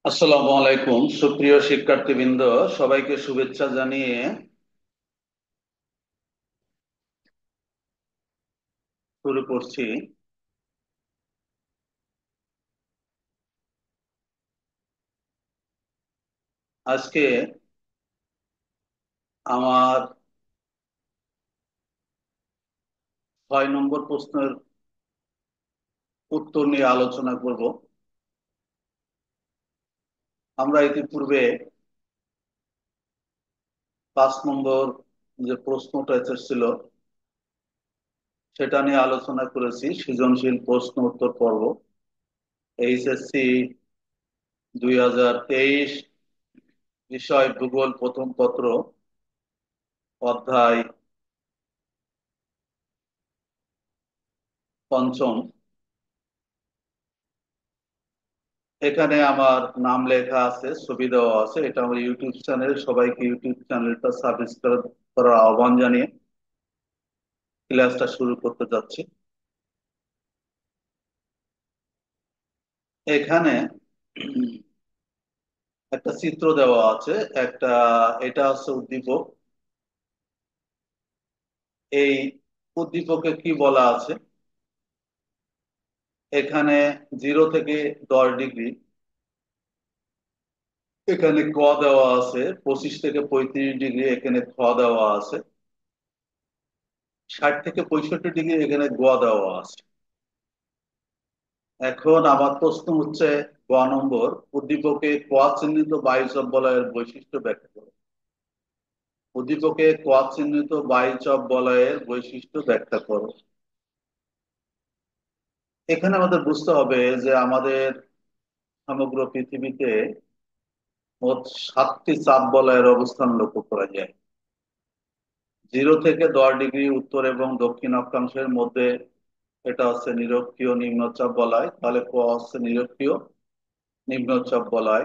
আসসালামু আলাইকুম সুপ্রিয় শিক্ষার্থীবৃন্দ, সবাইকে শুভেচ্ছা জানিয়ে শুরু করছি। আজকে আমার 6 নম্বর প্রশ্নের উত্তর নিয়ে আলোচনা করব। আমরা ইতিপূর্বে 5 নম্বর যে প্রশ্নটা এসেছিল সেটা নিয়ে আলোচনা করেছি, সৃজনশীল প্রশ্ন উত্তর পর্ব। এইচএসসি 2023, বিষয় ভূগোল, প্রথম পত্র, অধ্যায় পঞ্চম। এখানে আমার নাম লেখা আছে, ছবি দেওয়া আছে। এটা আমার ইউটিউব চ্যানেল, সবাইকে ইউটিউব চ্যানেলটা সাবস্ক্রাইব করার আহ্বান জানিয়ে ক্লাসটা শুরু করতে যাচ্ছি। এখানে একটা চিত্র দেওয়া আছে। একটা, এটা হচ্ছে উদ্দীপক। এই উদ্দীপকে কি বলা আছে? এখানে 0 থেকে 10 ডিগ্রি, এখানে ক দেওয়া আছে। 25 থেকে 35 ডিগ্রি, এখানে খ দেওয়া আছে। 60 থেকে 65 ডিগ্রি, এখানে গ দেওয়া আছে। এখন আমার প্রশ্ন হচ্ছে, গ নম্বর, উদ্দীপকে ক চিহ্নিত বায়ুচাপ বলয়ের বৈশিষ্ট্য ব্যাখ্যা করো। উদ্দীপকে ক চিহ্নিত বায়ুচাপ বলয়ের বৈশিষ্ট্য ব্যাখ্যা করো। এখানে আমাদের বুঝতে হবে যে আমাদের সমগ্র পৃথিবীতে মোট 7টি চাপ বলয়ের অবস্থান লক্ষ্য করা যায়। 0 থেকে 10 ডিগ্রি উত্তর এবং দক্ষিণ অক্ষাংশের মধ্যে এটা হচ্ছে নিরক্ষীয় নিম্নচাপ বলয়, তাহলে ক হচ্ছে নিরক্ষীয় নিম্নচাপ বলয়।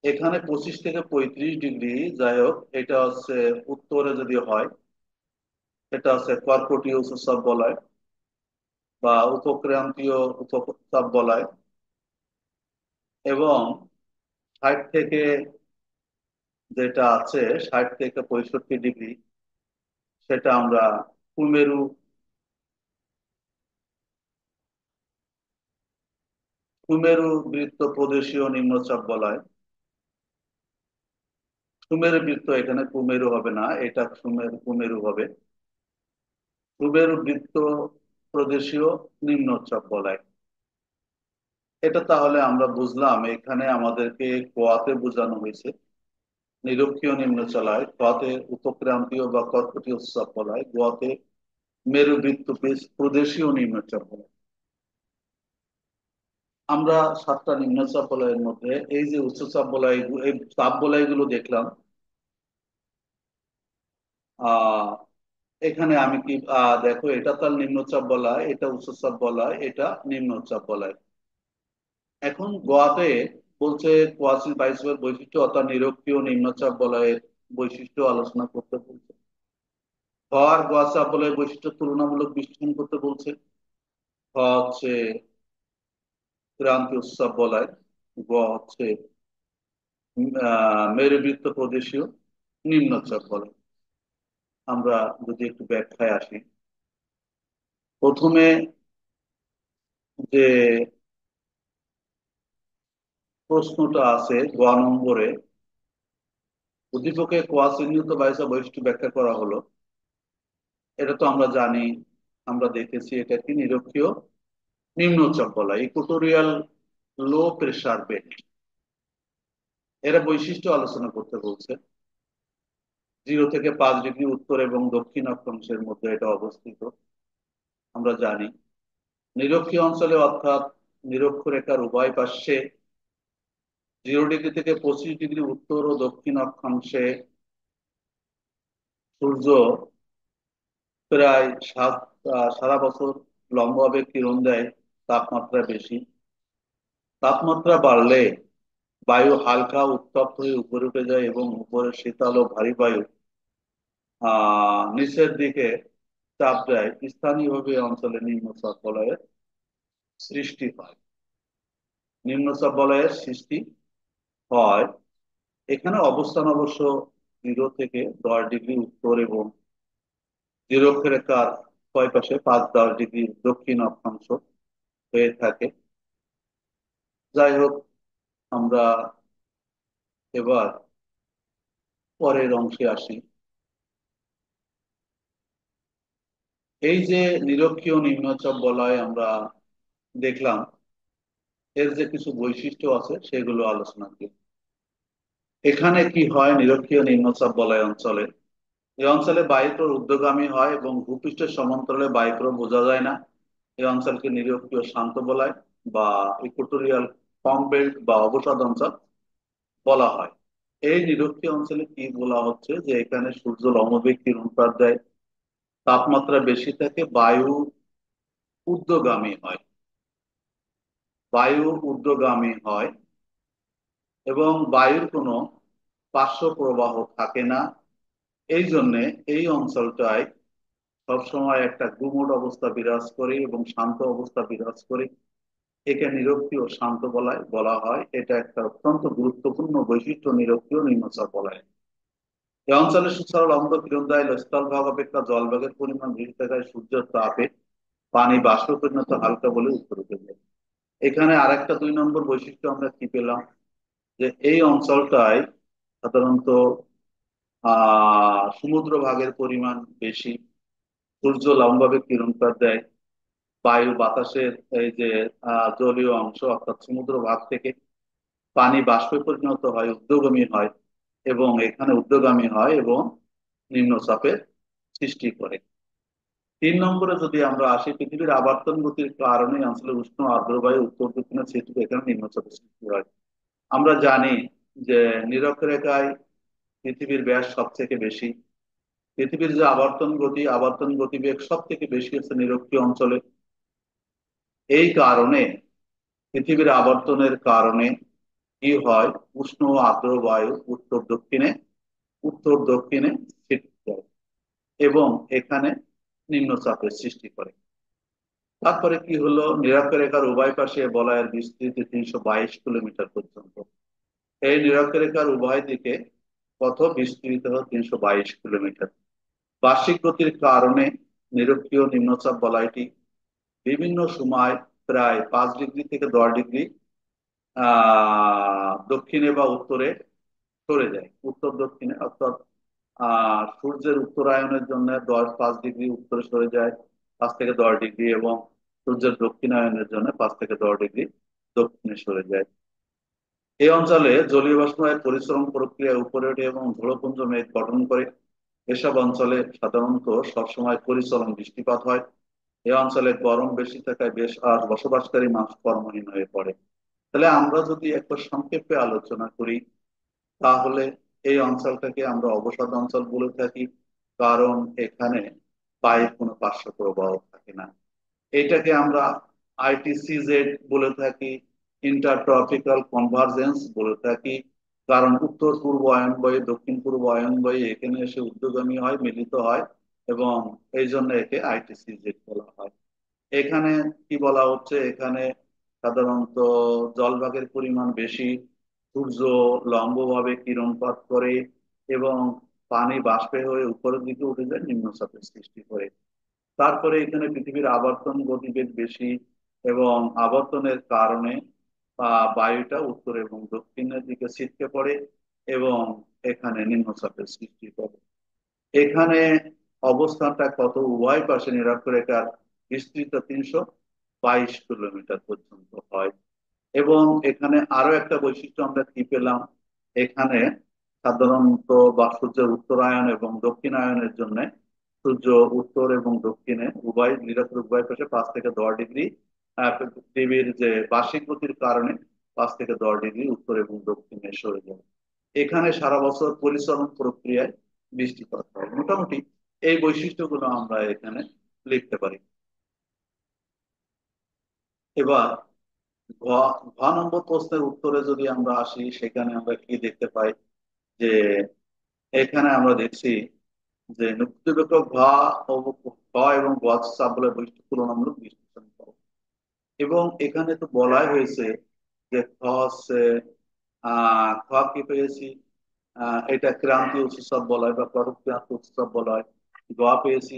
এখানে 25 থেকে 35 ডিগ্রি, যাই হোক, এটা হচ্ছে উত্তরে যদি হয়, এটা হচ্ছে কর্কটীয় উচ্চচাপ বলয় বা উপক্রান্তীয় উচ্চচাপ বলয়। এবং 60 থেকে, যেটা আছে 60 থেকে 65 ডিগ্রি, সেটা আমরা কুমেরু কুমেরু বৃত্ত প্রদেশীয় নিম্নচাপ বলয়। সুমেরু বৃত্ত, এখানে কুমেরু হবে না, এটা কুমেরু হবে কুমেরু বৃত্ত প্রদেশীয় নিম্নচাপ বলয়। এটা তাহলে আমরা বুঝলাম, এখানে আমাদেরকে কোয়াতে বোঝানো হয়েছে নিরক্ষীয় নিম্নচলায়, কোয়াতে উপক্রান্তীয় বা কর্কটীয় উচ্চচাপ বলয়, গোয়াতে মেরুবৃত্ত প্রদেশীয় নিম্নচাপ বলয়। আমরা 7টা নিম্নচাপ বলয়ের মধ্যে এই যে উচ্চচাপ বলয়, এই চাপ বলয়গুলো দেখলাম। আহ এখানে আমি কি দেখো, এটা তার নিম্নচাপ বলয়, এটা উচ্চচাপ বলয়, এটা নিম্নচাপ বলয়। এখন গোয়াতে বলছে কোয়াসি বাইসের বৈশিষ্ট্য অর্থাৎ নিরক্ষীয় নিম্নচাপ বলয়ের বৈশিষ্ট্য আলোচনা করতে বলছে। খ আর গোয়া চাপ বলয়ের বৈশিষ্ট্য তুলনামূলক বিশ্লেষণ করতে বলছে। খ হচ্ছে ক্রান্তীয় উৎসব বলয়, গ হচ্ছে মেরুবৃত্ত প্রদেশীয় নিম্নচাপ বলয়। আমরা যদি একটু ব্যাখ্যায় আসি, প্রথমে যে প্রশ্নটা আছে গ নম্বরে, উদ্দীপকে কোয়া চিহ্নিত বাইসা বৈশিষ্ট্য ব্যাখ্যা করা হলো। এটা তো আমরা জানি, আমরা দেখেছি, এটা কি নিরক্ষীয় নিম্নচাপ বলয়, ইকুটোরিয়াল লো প্রেসার বেল্ট। এরা বৈশিষ্ট্য আলোচনা করতে বলছে। 0 থেকে 5 ডিগ্রি উত্তর এবং দক্ষিণ অক্ষাংশের মধ্যে এটা অবস্থিত। আমরা জানি নিরক্ষীয় অঞ্চলে অর্থাৎ নিরক্ষরেখার উভয় পার্শ্বে 0 ডিগ্রি থেকে 25 ডিগ্রি উত্তর ও দক্ষিণ অক্ষাংশে সূর্য প্রায় সারা বছর লম্বভাবে কিরণ দেয়। তাপমাত্রা বেশি, তাপমাত্রা বাড়লে বায়ু হালকা উত্তপ্ত হয়ে উপরে উঠে যায় এবং উপরে শীতল ও ভারী বায়ু নিচের দিকে চাপ দেয়। স্থানীয়ভাবে এই অঞ্চলে নিম্নচাপ বলয়ের সৃষ্টি হয়। নিম্নচাপ বলয়ের সৃষ্টি হয়। এখানে অবস্থান অবশ্য 0 থেকে 10 ডিগ্রি উত্তর এবং নিরক্ষরেখার ছয় পাশে 5-10 ডিগ্রি দক্ষিণ অক্ষাংশ হয়ে থাকে। যাই হোক, আমরা এবার পরের অংশে আসি। এই যে নিরক্ষীয় নিম্নচাপ বলয় আমরা দেখলাম, এর যে কিছু বৈশিষ্ট্য আছে সেগুলো আলোচনা করি। এখানে কি হয়, নিরক্ষীয় নিম্নচাপ বলয় অঞ্চলে, এই অঞ্চলে বায়ুপ্রবাহ ঊর্ধ্বগামী হয় এবং ভূপৃষ্ঠের সমান্তরালে বায়ুপ্রবাহ বোঝা যায় না। এই অঞ্চলকে নিরক্ষীয় শান্ত বলয় বা ইকুয়াটোরিয়াল কম বেল্ট বা অবসাদ অঞ্চল বলা হয়। এই নিরক্ষীয় অঞ্চলে কি বলা হচ্ছে, যে এখানে সূর্য লম্ববেগ কিরণপাত দেয়, তাপমাত্রা বেশি থাকে, বায়ু ঊর্ধ্বগামী হয়, বায়ু ঊর্ধ্বগামী হয় এবং বায়ুর কোনো পার্শ্ব প্রবাহ থাকে না। এই জন্যে এই অঞ্চলটায় সবসময় একটা গুমোট অবস্থা বিরাজ করে এবং শান্ত অবস্থা বিরাজ করে। একে নিরক্ষীয় শান্ত বলা হয়। এটা একটা অত্যন্ত গুরুত্বপূর্ণ বৈশিষ্ট্য নিরক্ষীয় নিম্নচাপ বলয়। এই অঞ্চলে সুসরল অম্ল কিরণ দেয়, স্থলভাগ অপেক্ষা জলভাগের পরিমাণ বেশি থাকায় সূর্যের তাপে পানি বাষ্পে পরিণত হালকা বলে উত্তর উঠে যায়। এখানে আরেকটা 2 নম্বর বৈশিষ্ট্য আমরা কি পেলাম, যে এই অঞ্চলটায় সাধারণত সমুদ্র ভাগের পরিমাণ বেশি, সূর্য লম্বাবে কিরণপাত দেয়, বায়ু বাতাসের এই যে জলীয় অংশ অর্থাৎ সমুদ্র ভাগ থেকে পানি বাষ্পে পরিণত হয়, ঊর্ধ্বগামী হয় এবং এখানে ঊর্ধ্বগামী হয় এবং নিম্নচাপের সৃষ্টি করে। 3 নম্বরে যদি আমরা আসি, পৃথিবীর আবর্তন গতির কারণে এই অঞ্চলে উষ্ণ আর্দ্র বায়ু উত্তর দক্ষিণে সৃষ্টি, এখানে নিম্নচাপের সৃষ্টি হয়। আমরা জানি যে নিরক্ষরেখায় পৃথিবীর ব্যাস সব থেকে বেশি। পৃথিবীর যে আবর্তন গতিবেগ সব থেকে বেশি হচ্ছে নিরক্ষীয় অঞ্চলে। এই কারণে পৃথিবীর আবর্তনের কারণে কি হয়, উষ্ণ ও আর্দ্র বায়ু উত্তর দক্ষিণে সৃষ্টি হয় এবং এখানে নিম্নচাপের সৃষ্টি করে। তারপরে কি হলো, নিরক্ষরেখার উভয় পাশে বলয়ের বিস্তৃতি 322 কিলোমিটার পর্যন্ত। এই নিরক্ষরেখার উভয় দিকে পথ বিস্তৃত 322 কিলোমিটার। বার্ষিক গতির কারণে নিরক্ষীয় নিম্নচাপ বলয়টি বিভিন্ন সময় প্রায় 5 ডিগ্রি থেকে 10 ডিগ্রি দক্ষিণে বা উত্তরে সরে যায়, উত্তর দক্ষিণে, অর্থাৎ সূর্যের উত্তরায়ণের জন্য 5 ডিগ্রি উত্তরে সরে যায়, 5 থেকে 10 ডিগ্রি, এবং সূর্যের দক্ষিণায়নের জন্য 5 থেকে 10 ডিগ্রি দক্ষিণে সরে যায়। এই অঞ্চলে জলীয় বাষ্পের পরিশ্রম প্রক্রিয়া উপরে ওঠে এবং ঝোড়োপুঞ্জ মেঘ গঠন করে। এসব অঞ্চলে সাধারণত সবসময় পরিচলন বৃষ্টিপাত হয়। এই অঞ্চলে গরম বেশি থাকায় বেশ আর বসবাসকারী মানুষ কর্মহীন হয়ে পড়ে। তাহলে আমরা যদি একটা সংক্ষেপে আলোচনা করি, তাহলে এই অঞ্চলটাকে আমরা অবসাদ অঞ্চল বলে থাকি, কারণ এখানে বায়ুর কোনো পার্শ্ব প্রবাহ থাকে না। এটাকে আমরা আইটিসিজেড বলে থাকি, ইন্টারট্রপিক্যাল কনভার্জেন্স বলে থাকি, কারণ উত্তর পূর্ব অয়নবায়ু দক্ষিণ পূর্ব অয়নবায়ু এখানে এসে ঊর্ধ্বগামী হয়, মিলিত হয় এবং এই জন্য একে আইটিসিজেড বলা হয়। এখানে কি বলা হচ্ছে, এখানে সাধারণত জলভাগের পরিমাণ বেশি, সূর্য লম্বভাবে কিরণপাত করে এবং পানি বাষ্পে হয়ে উপরের দিকে উঠে যায়, নিম্নচাপের সৃষ্টি করে। তারপরে এখানে পৃথিবীর আবর্তন গতিবেগ বেশি এবং আবর্তনের কারণে বায়ুটা উত্তর এবং দক্ষিণের দিকে ছিটকে পড়ে এবং এখানে নিম্নচাপের সৃষ্টি করে। এখানে অবস্থানটা কত, উভয় পাশে নিরক্ষরেখার বিস্তৃত 322 কিলোমিটার পর্যন্ত হয়। এবং এখানে আরো একটা বৈশিষ্ট্য আমরা কি পেলাম, এখানে সাধারণত বা সূর্যের উত্তরায়ণ এবং দক্ষিণায়নের জন্য সূর্য উত্তর এবং দক্ষিণে উভয় পাশে 5 থেকে 10 ডিগ্রি পৃথিবীর যে বার্ষিক গতির কারণে 5 থেকে 10 ডিগ্রি উত্তর এবং দক্ষিণে সরে যায়। এখানে সারা বছর পরিচালন প্রক্রিয়ায় বৃষ্টিপাত হয়। মোটামুটি এই বৈশিষ্ট্যগুলো আমরা এখানে লিখতে পারি। এবার ঘ ঘ নম্বর প্রশ্নের উত্তরে যদি আমরা আসি, সেখানে আমরা কি দেখতে পাই, যে এখানে আমরা দেখছি যে নৃত্যবেক্ষক ঘ এবং গ চাপ বলে বৈশিষ্ট্য তুলনামূলক বিশ্লেষণ করো। এবং এখানে তো বলাই হয়েছে যে খ হচ্ছে খ কি পেয়েছি, এটা ক্রান্তীয় উৎসব বলা হয় বা করক্রান্ত উৎসব বলা হয়। গ পেয়েছি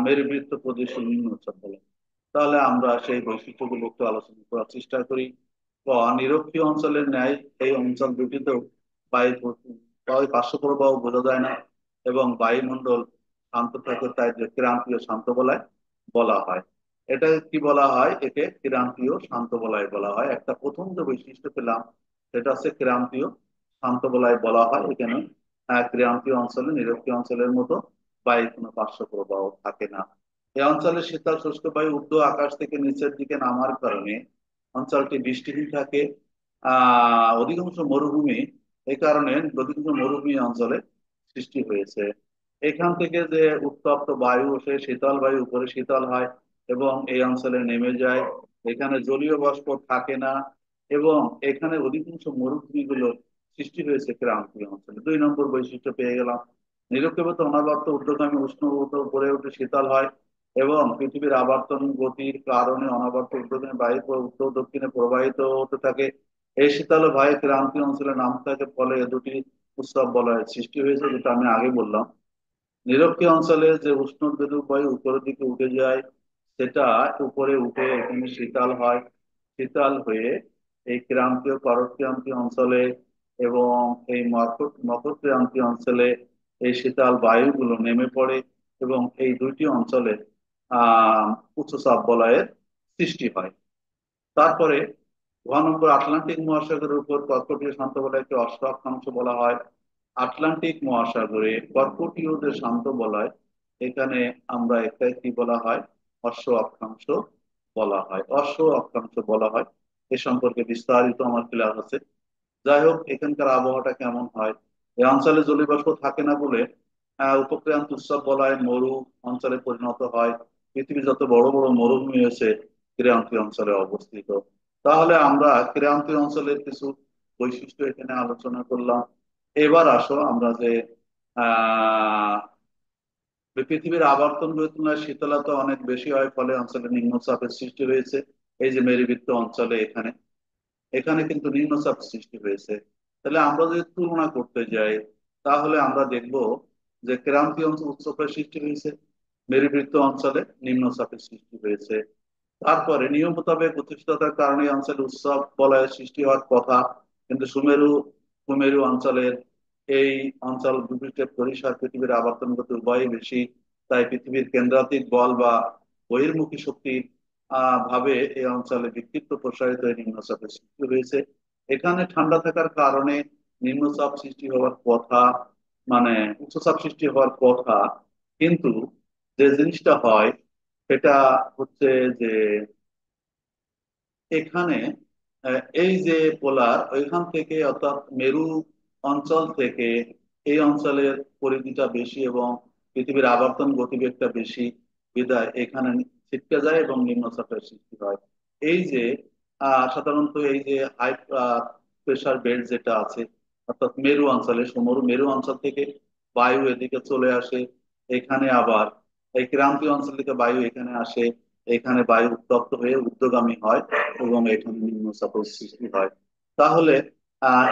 মেরুবৃত্ত প্রদেশ নিম্ন উৎসব বলা হয়। তাহলে আমরা সেই বৈশিষ্ট্যগুলো একটু আলোচনা করার চেষ্টা করি। ক, নিরক্ষীয় অঞ্চলের ন্যায় এই অঞ্চল দুটিতেও বায়ু বায়ু পার্শ্ব প্রবাহ বোঝা যায় না এবং বায়ুমণ্ডল শান্ত থাকে, তাই যে ক্রান্তীয় শান্ত বলয় বলা হয়। এটা কি বলা হয়, একে ক্রান্তীয় শান্ত বলয় বলা হয়। একটা প্রথম যে বৈশিষ্ট্য পেলাম সেটা হচ্ছে ক্রান্তীয় শান্ত বলয় বলা হয়। এখানে ক্রান্তীয় অঞ্চলে নিরক্ষীয় অঞ্চলের মতো বায়ুর কোনো পার্শ্ব প্রবাহ থাকে না। এই অঞ্চলে শীতল শুষ্ক বায়ু ঊর্ধ্ব আকাশ থেকে নিচের দিকে নামার কারণে অঞ্চলটি বৃষ্টিহীন থাকে। অধিকাংশ মরুভূমি, এই কারণে অধিকাংশ মরুভূমি অঞ্চলে সৃষ্টি হয়েছে। এখান থেকে যে উত্তপ্ত বায়ু ওঠে, শীতল বায়ু উপরে শীতল হয় এবং এই অঞ্চলে নেমে যায়। এখানে জলীয় বাষ্প থাকে না এবং এখানে অধিকাংশ মরুভূমিগুলো সৃষ্টি হয়েছে ক্রান্তীয় অঞ্চলে। 2 নম্বর বৈশিষ্ট্য পেয়ে গেলাম। নিরক্ষীয়তা অনাবর্ত ঊর্ধ্বগামী উষ্ণ উপরে উঠে শীতল হয় এবং পৃথিবীর আবর্তন গতির কারণে অনাবর্ত ঊর্ধ্বগামী বায়ু উত্তর দক্ষিণে প্রবাহিত হতে থাকে। এই শীতল বায়ু ক্রান্তীয় অঞ্চলে নামতে থাকে, ফলে এ দুটি উৎসব বলয়ের সৃষ্টি হয়েছে, যেটা আমি আগে বললাম। নিরক্ষীয় অঞ্চলে যে উষ্ণ বিদ্যুৎ বায়ু উপরের দিকে উঠে যায়, সেটা উপরে উঠে এখানে শীতল হয়। শীতল হয়ে এই ক্রান্তীয় করক্রান্তীয় অঞ্চলে এবং এই মকর মকর ক্রান্তীয় অঞ্চলে এই শীতল বায়ুগুলো নেমে পড়ে এবং এই দুইটি অঞ্চলে আহ উচ্চচাপ বলয়ের সৃষ্টি হয়। তারপরে 1 নম্বর, আটলান্টিক মহাসাগরের উপর কর্কটীয় শান্ত বলয়কে অশ্ব অক্ষাংশ বলা হয়। আটলান্টিক মহাসাগরে কর্কটীয় যে শান্ত বলয়, এখানে আমরা একটাই কি বলা হয়, অশ্ব অক্ষাংশ বলা হয়। অশ্ব অক্ষাংশ বলা হয়। এ সম্পর্কে বিস্তারিত আমার ক্লাস আছে। যাই হোক, এখানকার আবহাওয়াটা কেমন হয়, এই অঞ্চলে জলীয়বাষ্প থাকে না বলে উপক্রান্ত উৎসব বলয় মরু অঞ্চলে পরিণত হয়। পৃথিবীর যত বড় বড় মরুভূমি হয়েছে ক্রান্তীয় অঞ্চলে অবস্থিত। তাহলে আমরা ক্রান্তীয় অঞ্চলের কিছু বৈশিষ্ট্য এখানে আলোচনা করলাম। এবার আসো আমরা যে আহ পৃথিবীর আবর্তনের তুলনায় শীতলতা অনেক বেশি হয়, ফলে অঞ্চলে নিম্নচাপের সৃষ্টি হয়েছে। এই যে মেরুবৃত্ত অঞ্চলে এখানে এখানে কিন্তু নিম্নচাপ সৃষ্টি হয়েছে। তাহলে আমরা যদি তুলনা করতে যাই, তাহলে আমরা দেখব যে ক্রান্তীয় অঞ্চল উচ্চচাপের সৃষ্টি হয়েছে, মেরুবৃত্ত অঞ্চলে নিম্নচাপের সৃষ্টি হয়েছে। তারপরে নিয়ম মোতাবেক গতিশীলতার কারণে এই অঞ্চলে উৎসব বলয়ের সৃষ্টি হওয়ার কথা, কিন্তু সুমেরু কুমেরু অঞ্চলের এই অঞ্চল দুপিটের পরিসর পৃথিবীর আবর্তন গতি উভয়ই বেশি। তাই পৃথিবীর কেন্দ্রাতিক বল বা বহির্মুখী শক্তির ভাবে এই অঞ্চলে বিক্ষিপ্ত প্রসারিত হয়ে নিম্নচাপের সৃষ্টি হয়েছে। এখানে ঠান্ডা থাকার কারণে নিম্নচাপ সৃষ্টি হওয়ার কথা, মানে উচ্চচাপ সৃষ্টি হওয়ার কথা, কিন্তু যে জিনিসটা হয় সেটা হচ্ছে যে এখানে এই যে পোলার ওইখান থেকে অর্থাৎ মেরু অঞ্চল থেকে এই অঞ্চলের পরিধিটা বেশি এবং পৃথিবীর আবর্তন গতিবেগটা বেশি, বিধায় এখানে ছিটকে যায় এবং নিম্নচাপের সৃষ্টি হয়। এই যে সাধারণত এই যে হাই প্রেসার বেল্ট যেটা আছে, অর্থাৎ মেরু অঞ্চলে সমুদ্র মেরু অঞ্চল থেকে বায়ু এদিকে চলে আসে, এখানে আবার এই ক্রান্তীয় অঞ্চল থেকে বায়ু এখানে আসে, এখানে বায়ু উত্তপ্ত হয়ে ঊর্ধ্বগামী হয় এবং এখানে নিম্নচাপের সৃষ্টি হয়। তাহলে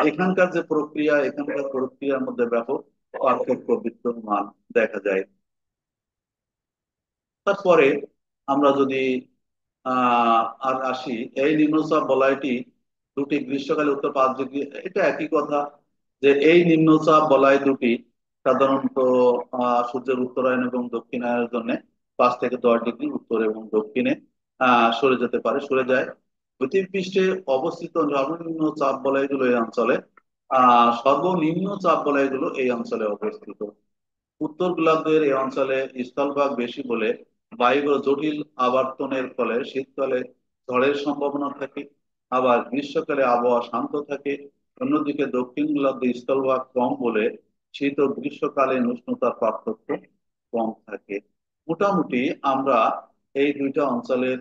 এখানকার যে প্রক্রিয়া, এখানকার প্রক্রিয়ার মধ্যে ব্যাপক পার্থক্য বিদ্যমান দেখা যায়। তারপরে আমরা যদি আর আসি, এই নিম্নচাপ বলয়টি দুটি গ্রীষ্মকালে উত্তর 5 ডিগ্রি, এটা একই কথা যে এই নিম্নচাপ বলয় দুটি সাধারণত সূর্যের উত্তরায়ণ এবং দক্ষিণায়নের জন্য 5 থেকে 10 ডিগ্রি উত্তর এবং দক্ষিণে সরে যেতে পারে, সরে যায়। পৃথিবীপৃষ্ঠে অবস্থিত সর্বনিম্ন চাপ বলয়গুলো এই অঞ্চলে, সর্বনিম্ন চাপ বলয়গুলো এই অঞ্চলে অবস্থিত। উত্তর গোলার্ধের এই অঞ্চলে স্থলভাগ বেশি বলে বায়ুগুলো জটিল আবর্তনের ফলে শীতকালে ঝড়ের সম্ভাবনা থাকে, আবার গ্রীষ্মকালে আবহাওয়া শান্ত থাকে। অন্যদিকে দক্ষিণ গোলার্ধে স্থলভাগ কম বলে শীত ও গ্রীষ্মকালীন উষ্ণতার পার্থক্য কম থাকে। মোটামুটি আমরা এই দুইটা অঞ্চলের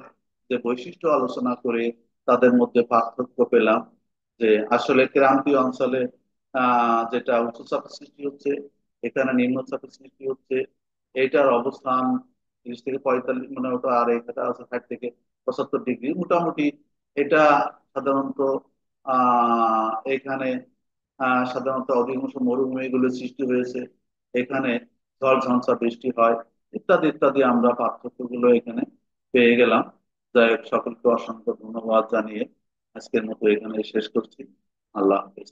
যে বৈশিষ্ট্য আলোচনা করে তাদের মধ্যে পার্থক্য পেলাম, যে আসলে ক্রান্তীয় অঞ্চলে যেটা উচ্চচাপ সৃষ্টি হচ্ছে, এখানে নিম্নচাপের সৃষ্টি হচ্ছে। এইটার অবস্থান 30 থেকে 45, মানে ওটা, আর এটা আছে 60 থেকে 75 ডিগ্রি মোটামুটি। এটা সাধারণত এখানে সাধারণত অধিকাংশ মরুভূমিগুলো সৃষ্টি হয়েছে, এখানে ঝড় ঝঞ্ঝা বৃষ্টি হয়, ইত্যাদি ইত্যাদি আমরা পার্থক্যগুলো এখানে পেয়ে গেলাম। যাই হোক, সকলকে অসংখ্য ধন্যবাদ জানিয়ে আজকের মতো এখানে শেষ করছি। আল্লাহ হাফেজ।